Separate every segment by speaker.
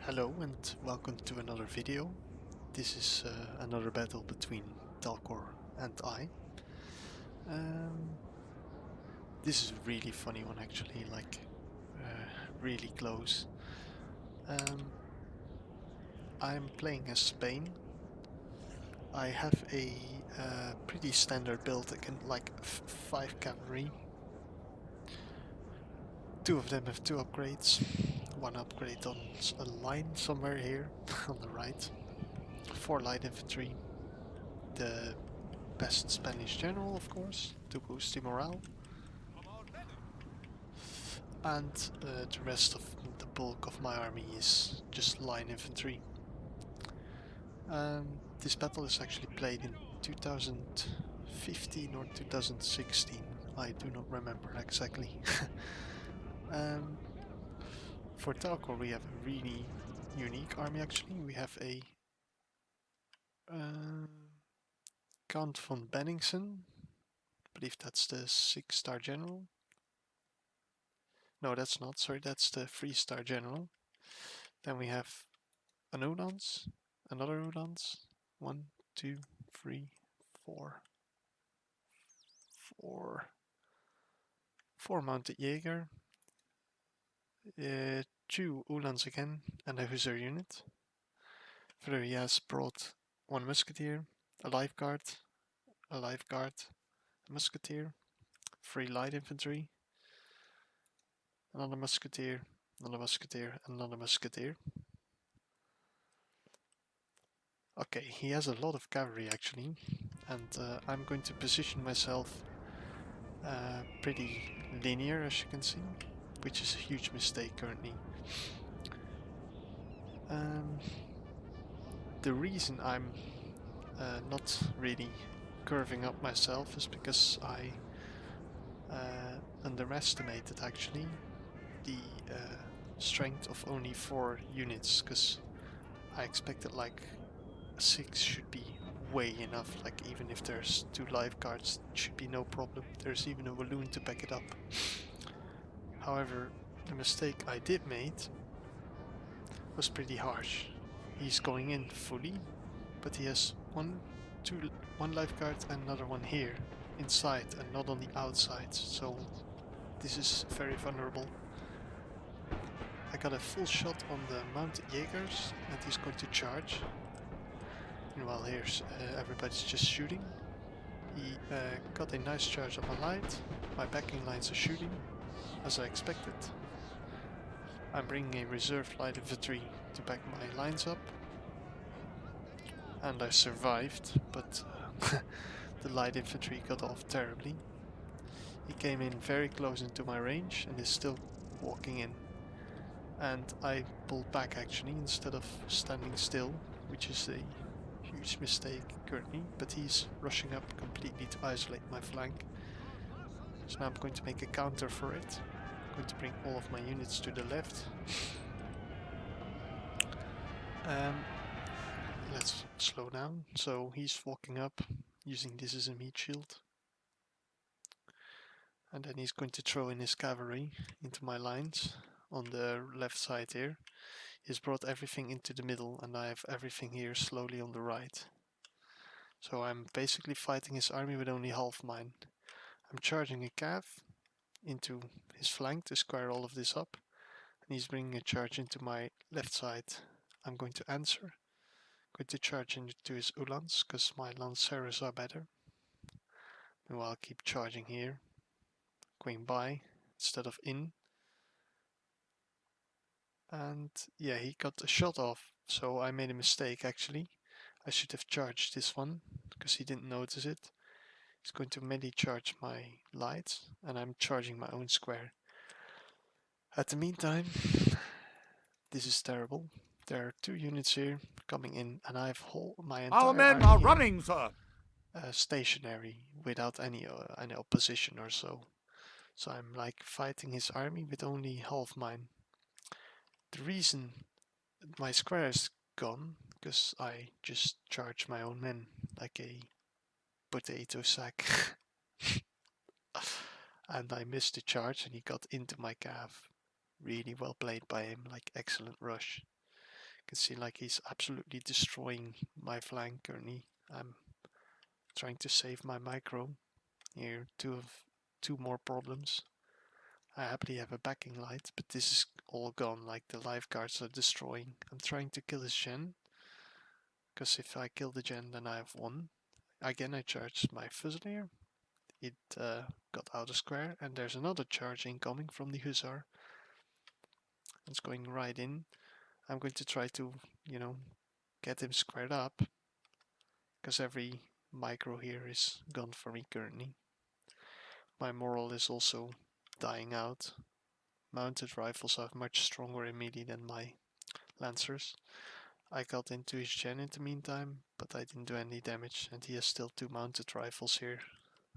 Speaker 1: Hello and welcome to another video. This is another battle between talcore and I. Um, this is a really funny one actually, really close. Um, I'm playing as Spain. I have a pretty standard build again, like 5 cavalry. 2 of them have 2 upgrades. 1 upgrade on a line somewhere here on the right. 4 light infantry. The best Spanish general, of course, to boost the morale. And the rest of the bulk of my army is just line infantry. This battle is actually played in 2015 or 2016. I do not remember exactly. For Talcore we have a really unique army actually. We have a Count von Benningsen. I believe that's the 6-star general. No, that's not. Sorry, that's the 3-star general. Then we have an Uhlans, another Uhlans. 1, 2, 3, 4. 4 mounted Jaeger. 2 Uhlans again, and a Hussar unit. Further he has brought 1 musketeer, a lifeguard, a musketeer, 3 light infantry, another musketeer, another musketeer, and another musketeer. Okay, he has a lot of cavalry actually, and I'm going to position myself pretty linear, as you can see, which is a huge mistake currently. The reason I'm not really curving up myself is because I underestimated actually the strength of only 4 units, because I expected like 6 should be way enough, like even if there's 2 lifeguards it should be no problem. There's even a balloon to back it up. However, the mistake I did made was pretty harsh. He's going in fully, but he has one lifeguard and another one here inside and not on the outside, so this is very vulnerable. I got a full shot on the mounted Jaegers and he's going to charge. Meanwhile here's everybody's just shooting. He got a nice charge on my light. My backing lines are shooting, as I expected. I'm bringing a reserve light infantry to back my lines up. And I survived, but the light infantry got off terribly. He came in very close into my range and is still walking in. And I pulled back actually instead of standing still, which is a huge mistake currently, but he's rushing up completely to isolate my flank. So now I'm going to make a counter for it. I'm going to bring all of my units to the left. Let's slow down. So he's walking up using this as a meat shield. And then he's going to throw in his cavalry into my lines on the left side here. He's brought everything into the middle and I have everything here slowly on the right. So I'm basically fighting his army with only half mine. I'm charging a cav into his flank to square all of this up. And he's bringing a charge into my left side. I'm going to answer. I'm going to charge into his Uhlans because my Lancers are better. Meanwhile, I'll keep charging here. Going by instead of in. And yeah, he got a shot off, so I made a mistake actually. I should have charged this one, because he didn't notice it. He's going to melee charge my lights, and I'm charging my own square. At the meantime, this is terrible. There are 2 units here coming in, and I have my entire
Speaker 2: Our men
Speaker 1: army
Speaker 2: are
Speaker 1: here,
Speaker 2: running, sir.
Speaker 1: Stationary, without any opposition or so. So I'm like fighting his army with only half mine. The reason my square is gone, because I just charged my own men like a potato sack. And I missed the charge and he got into my cav. Really well played by him, like excellent rush. can see like he's absolutely destroying my flank currently. I'm trying to save my micro. Here, two more problems. I happily have a backing light, but this is all gone, like the lifeguards are destroying. I'm trying to kill his gen, because if I kill the gen then I have won. Again I charged my Fusilier. It got out of square, and there's another charge incoming from the Hussar. It's going right in. I'm going to try to, you know, get him squared up, because every micro here is gone for me currently. My moral is also dying out. Mounted rifles have much stronger melee than my lancers. I got into his gen in the meantime, but I didn't do any damage, and he has still 2 mounted rifles here,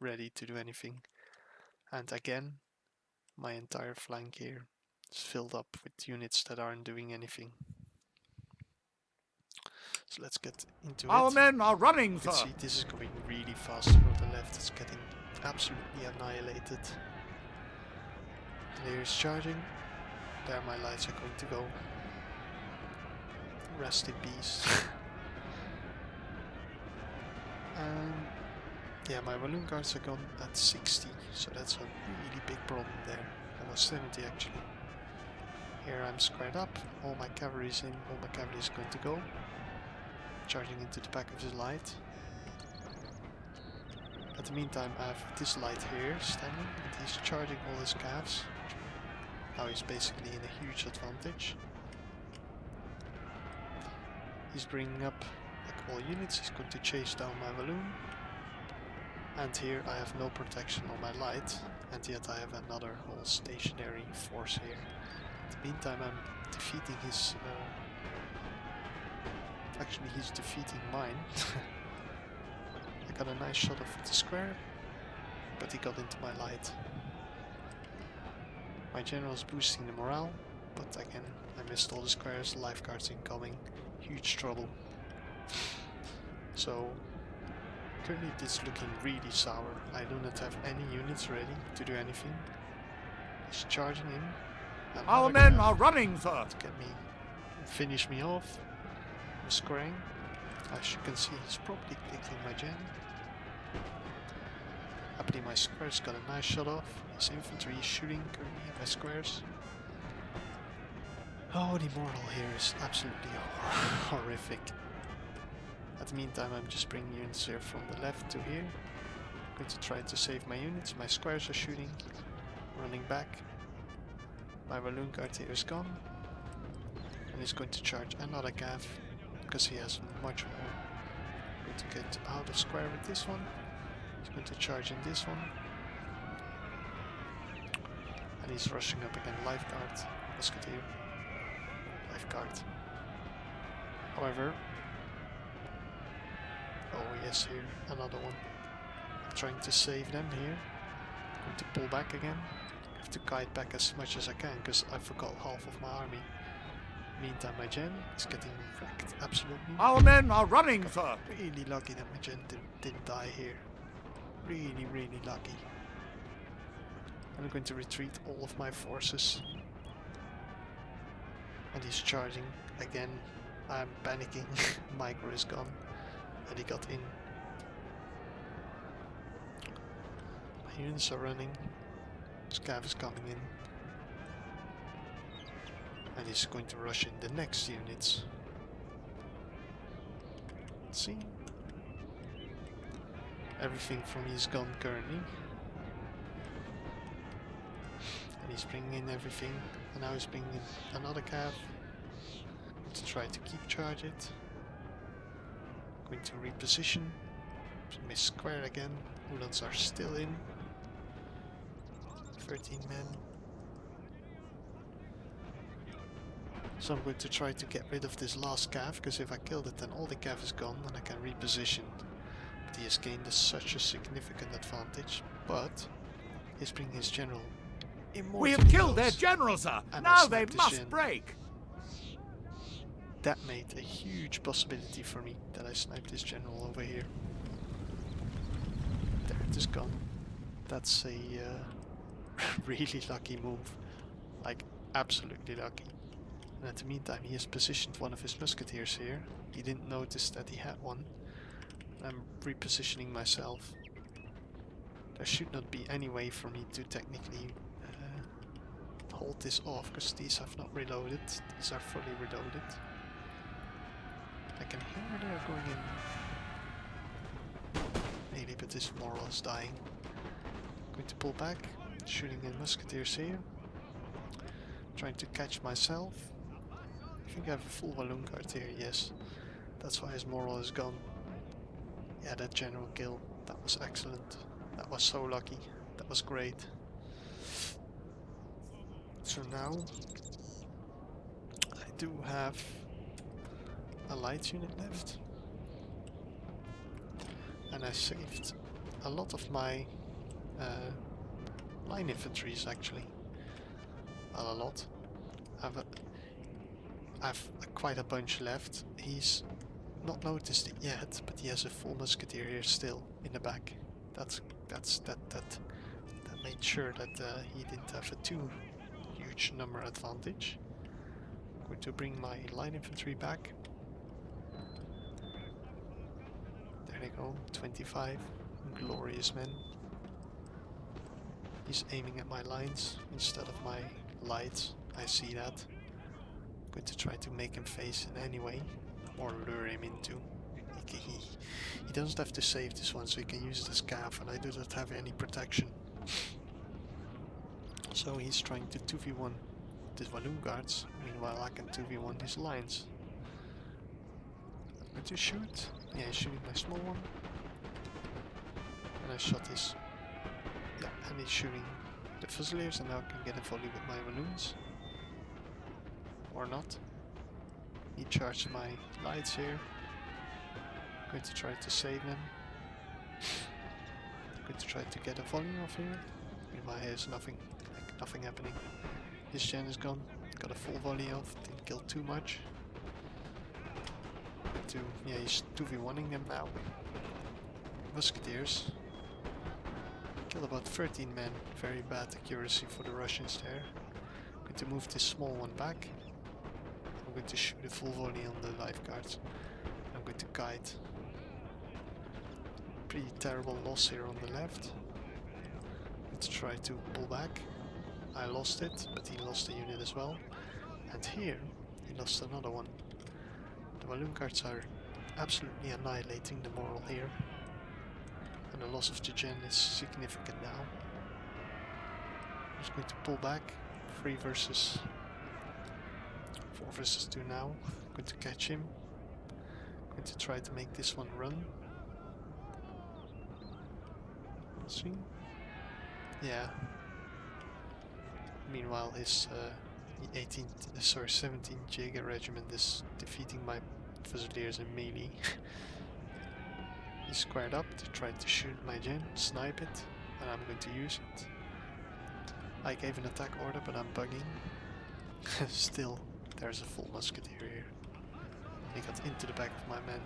Speaker 1: ready to do anything. And again, my entire flank here is filled up with units that aren't doing anything. So let's get into it.
Speaker 2: Our men are running, sir!
Speaker 1: You can see this is going really fast from the left, it's getting absolutely annihilated. And here is charging. There my lights are going to go. Rest in peace. Yeah, my balloon guards are gone at 60, so that's a really big problem there. I was 70 actually. Here I'm squared up, all my cavalry is in, all my cavalry is going to go. Charging into the back of his light. At the meantime I have this light here standing, and he's charging all his calves. Now he's basically in a huge advantage. He's bringing up like all units, he's going to chase down my balloon. And here I have no protection on my light, and yet I have another whole stationary force here. In the meantime I'm defeating his... actually he's defeating mine. I got a nice shot of the square, but he got into my light. My general is boosting the morale, but again I missed all the squares, lifeguards incoming, huge trouble. So currently it's looking really sour. I do not have any units ready to do anything. He's charging in.
Speaker 2: Our men are running, sir!
Speaker 1: To get me, finish me off. I'm squaring. As you can see, he's probably clicking my gen. Happily my squares got a nice shot off. His infantry is shooting currently at my squares. Oh, the moral here is absolutely horrific. At the meantime, I'm just bringing units here from the left to here. I'm going to try to save my units. My squares are shooting, running back. My balloon guard here is gone. And he's going to charge another cav, because he has much more. I'm going to get out of square with this one. He's going to charge in this one. And he's rushing up again. Lifeguard, musketeer, lifeguard. However, oh yes, here, another one. I'm trying to save them here. I'm going to pull back again. I have to kite back as much as I can, because I forgot half of my army. Meantime, my gen is getting wrecked, absolutely.
Speaker 2: Our men are running, sir!
Speaker 1: Really lucky that my gen didn't die here. Really, really lucky. I'm going to retreat all of my forces. And he's charging again. I'm panicking. Micro is gone. And he got in. My units are running. Scav is coming in. And he's going to rush in the next units. Let's see. Everything from me is gone currently. And he's bringing in everything. And now he's bringing in another cav. To try to keep charge it. Going to reposition. Miss square again. Uhlans are still in. 13 men. So I'm going to try to get rid of this last cav, because if I killed it then all the cav is gone and I can reposition. But he has gained such a significant advantage, but he's bringing his general immortally.
Speaker 2: We have killed their general, sir! Now they must break!
Speaker 1: That made a huge possibility for me that I sniped his general over here. There it is gone. That's a really lucky move. Like, absolutely lucky. And in the meantime, he has positioned one of his musketeers here. He didn't notice that he had one. I'm repositioning myself. There should not be any way for me to technically hold this off, because these have not reloaded. These are fully reloaded. I can hear they're going in melee, but this moral is dying. I'm going to pull back, shooting in musketeers here. Trying to catch myself. I think I have a full balloon guard here, yes. That's why his moral is gone. Yeah, that general kill, that was excellent. That was so lucky. That was great. So now I do have a light unit left. And I saved a lot of my line infantries actually. Well, a lot. I've quite a bunch left. He's not noticed it yet, but he has a full musketeer here still in the back. That made sure that he didn't have a too huge number advantage. I'm going to bring my line infantry back. There they go, 25 glorious men. He's aiming at my lines instead of my lights. I see that. I'm going to try to make him face in any way, or lure him into. He doesn't have to save this one, so he can use it as cav, and I do not have any protection. So he's trying to 2v1 these balloon guards, meanwhile I can 2v1 his lines. I'm going to shoot. Yeah, he's shooting my small one. And I shot his... Yeah, and he's shooting the Fusiliers, and now I can get a volley with my balloons. Or not. He charged my lights here. I'm going to try to save them. I'm going to try to get a volley off here. Meanwhile, here's nothing happening. His gen is gone. Got a full volley off. Didn't kill too much. Yeah, he's 2v1ing them now. Musketeers. Killed about 13 men. Very bad accuracy for the Russians there. I'm going to move this small one back. I'm going to shoot a full volley on the lifeguards. I'm going to guide. Pretty terrible loss here on the left. Let's try to pull back. I lost it, but he lost a unit as well. And here, he lost another one. The balloon guards are absolutely annihilating the moral here. And the loss of the gen is significant now. I'm just going to pull back. 4 versus 2 now. I'm going to catch him. I'm going to try to make this one run. Let's see. Yeah. Meanwhile, his 17 Jaeger regiment is defeating my Fusiliers in melee. He squared up to try to shoot my gen, snipe it, and I'm going to use it. I gave an attack order, but I'm bugging. Still, there's a full musketeer here. He got into the back of my men.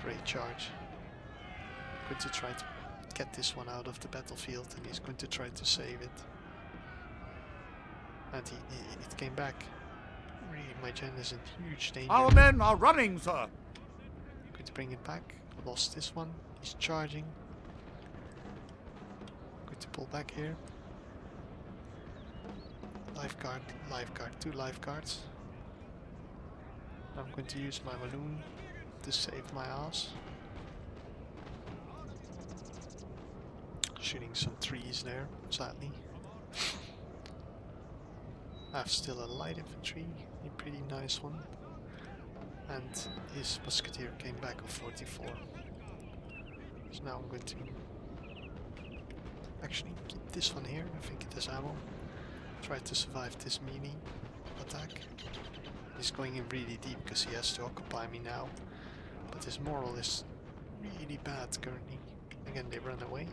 Speaker 1: Great charge. I'm going to try to get this one out of the battlefield, and he's going to try to save it. And it came back. Really, my gen is in huge danger.
Speaker 2: Our men are running, sir.
Speaker 1: I'm going to bring it back. Lost this one. He's charging. I'm going to pull back here. Lifeguard, 2 lifeguards. I'm going to use my balloon to save my ass. Shooting some trees there, sadly. I have still a light infantry, a pretty nice one. And his musketeer came back of 44. So now I'm going to actually keep this one here. I think it has ammo. Try to survive this melee attack. He's going in really deep because he has to occupy me now. But his moral is really bad currently. Again, they run away.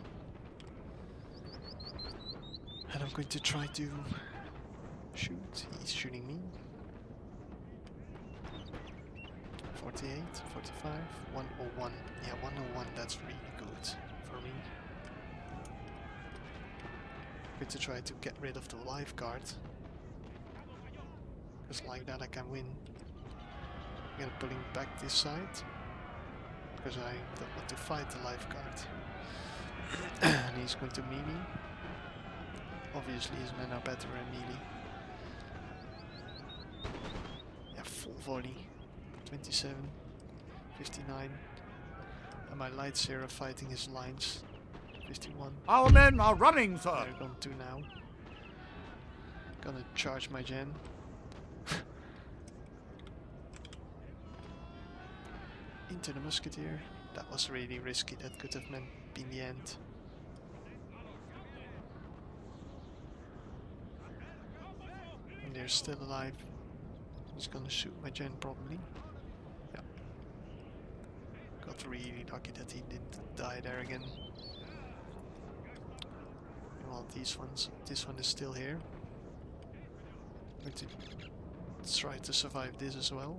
Speaker 1: And I'm going to try to shoot. He's shooting me. 48, 45, 101. Yeah, 101, that's really good for me. I'm going to try to get rid of the lifeguard. because like that I can win. I'm gonna put him back this side, because I don't want to fight the lifeguard. And he's going to melee. Obviously his men are better at melee. Yeah, full volley. 27, 59. And my lights here are fighting his lines. 51.
Speaker 2: Our men are running, sir.
Speaker 1: They're going to now. Gonna charge my gen. Into the musketeer. That was really risky. That could have been the end. And they're still alive. He's gonna shoot my gen probably. Yeah. Got really lucky that he didn't die there again. Well, these ones. This one is still here. I'm going to try to survive this as well.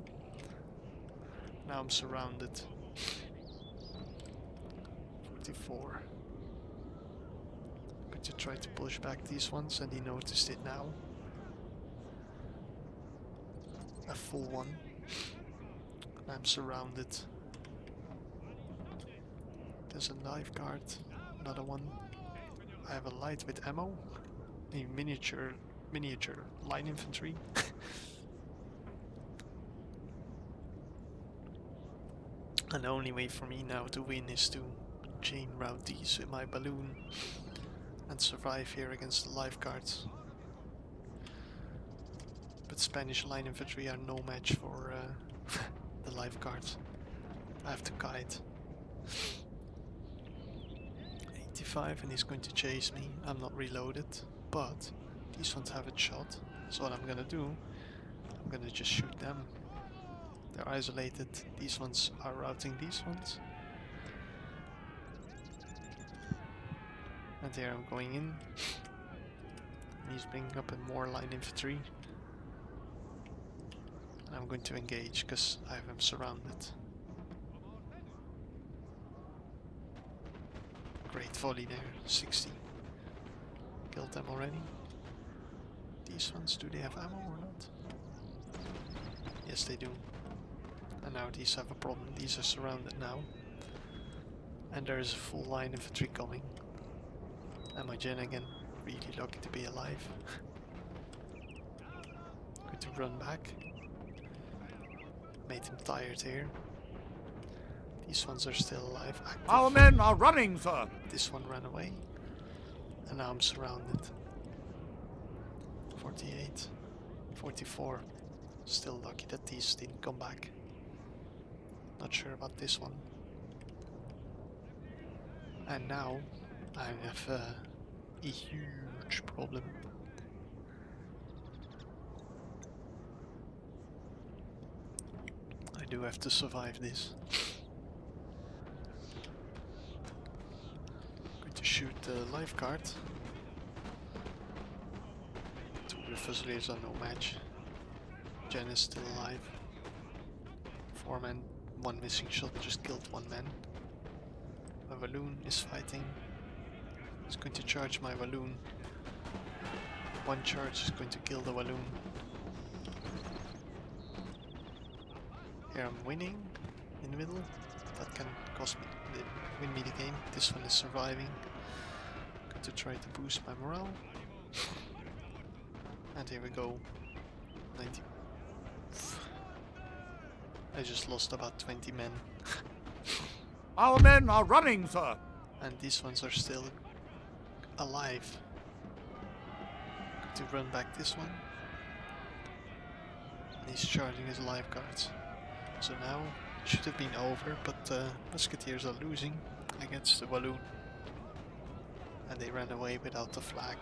Speaker 1: Now I'm surrounded. 44. I'm going to try to push back these ones, and he noticed it now. A full one. I'm surrounded. There's a lifeguard. Another one. I have a light with ammo. A miniature line infantry. And the only way for me now to win is to chain route these with my balloon and survive here against the lifeguards. But Spanish line infantry are no match for the lifeguards. I have to kite. 85, and he's going to chase me. I'm not reloaded, but these ones have a shot. So what I'm gonna do, I'm gonna just shoot them. They're isolated. These ones are routing these ones. And there I'm going in. He's bringing up a more line infantry. And I'm going to engage because I have him surrounded. Great volley there, 60. Killed them already. These ones, do they have ammo or not? Yes, they do. And now these have a problem. These are surrounded now. And there is a full line infantry coming. And my gen again, really lucky to be alive. Good to run back. Made him tired here. These ones are still alive. Active.
Speaker 2: Our men are running, sir.
Speaker 1: This one ran away. And now I'm surrounded. 48. 44. Still lucky that these didn't come back. Not sure about this one. And now I have a huge problem. I do have to survive this. Going to shoot the lifeguard. Two of the Fusiliers are no match. Jen is still alive. 4 men, 1 missing shot, just killed 1 man. My balloon is fighting. It's going to charge my balloon. 1 charge is going to kill the balloon. Here I'm winning in the middle. That can cost me, win me the game. This one is surviving. Going to try to boost my morale. And here we go. 90. I just lost about 20 men.
Speaker 2: Our men are running, sir.
Speaker 1: And these ones are still alive. Going to run back this one. And he's charging his lifeguards. So now it should have been over, but musketeers are losing against the balloon. And they ran away without the flag.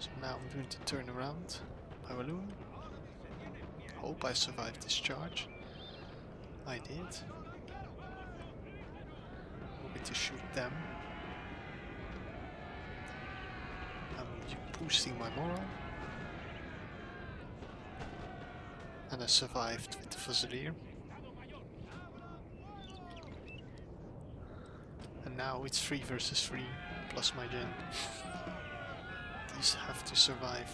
Speaker 1: So now I'm going to turn around my balloon. Hope I survived this charge. I did. I'm going to shoot them. I'm boosting my morale. And I survived with the Fusilier. And now it's 3 versus 3 plus my gen. These have to survive.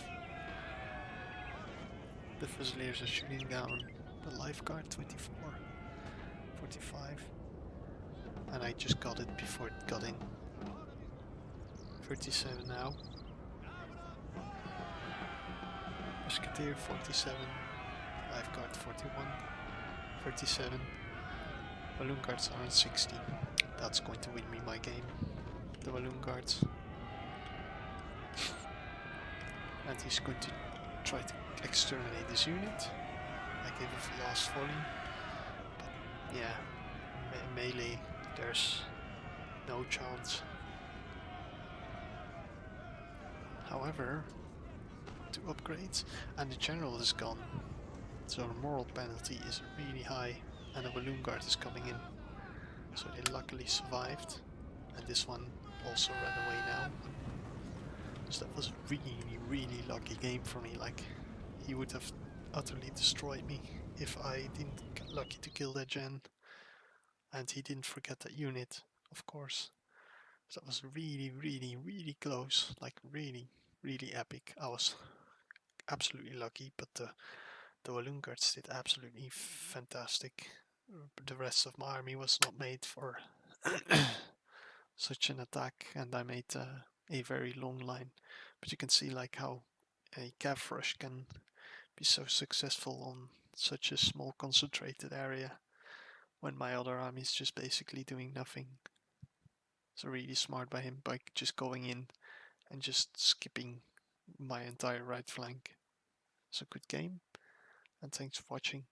Speaker 1: The Fusiliers are shooting down the lifeguard, 24, 45. And I just got it before it got in. 37 now. Musketeer 47, lifeguard 41, 37. Balloon guards are on 60. That's going to win me my game. The balloon guards. And he's going to try to exterminate this unit. I gave it the last volley. But yeah, melee, there's no chance. However, 2 upgrades and the general is gone. So the moral penalty is really high and a balloon guard is coming in. So they luckily survived. And this one also ran away now. So that was a really lucky game for me. Like, he would have utterly destroyed me if I didn't get lucky to kill that gen. And he didn't forget that unit, of course. So that was really close. Like, really epic. I was absolutely lucky, but the balloon guards did absolutely fantastic. The rest of my army was not made for such an attack, and I made a very long line. But you can see like how a cav rush can be so successful on such a small concentrated area when my other army is just basically doing nothing. So really smart by him by just going in and just skipping my entire right flank. So good game, and thanks for watching.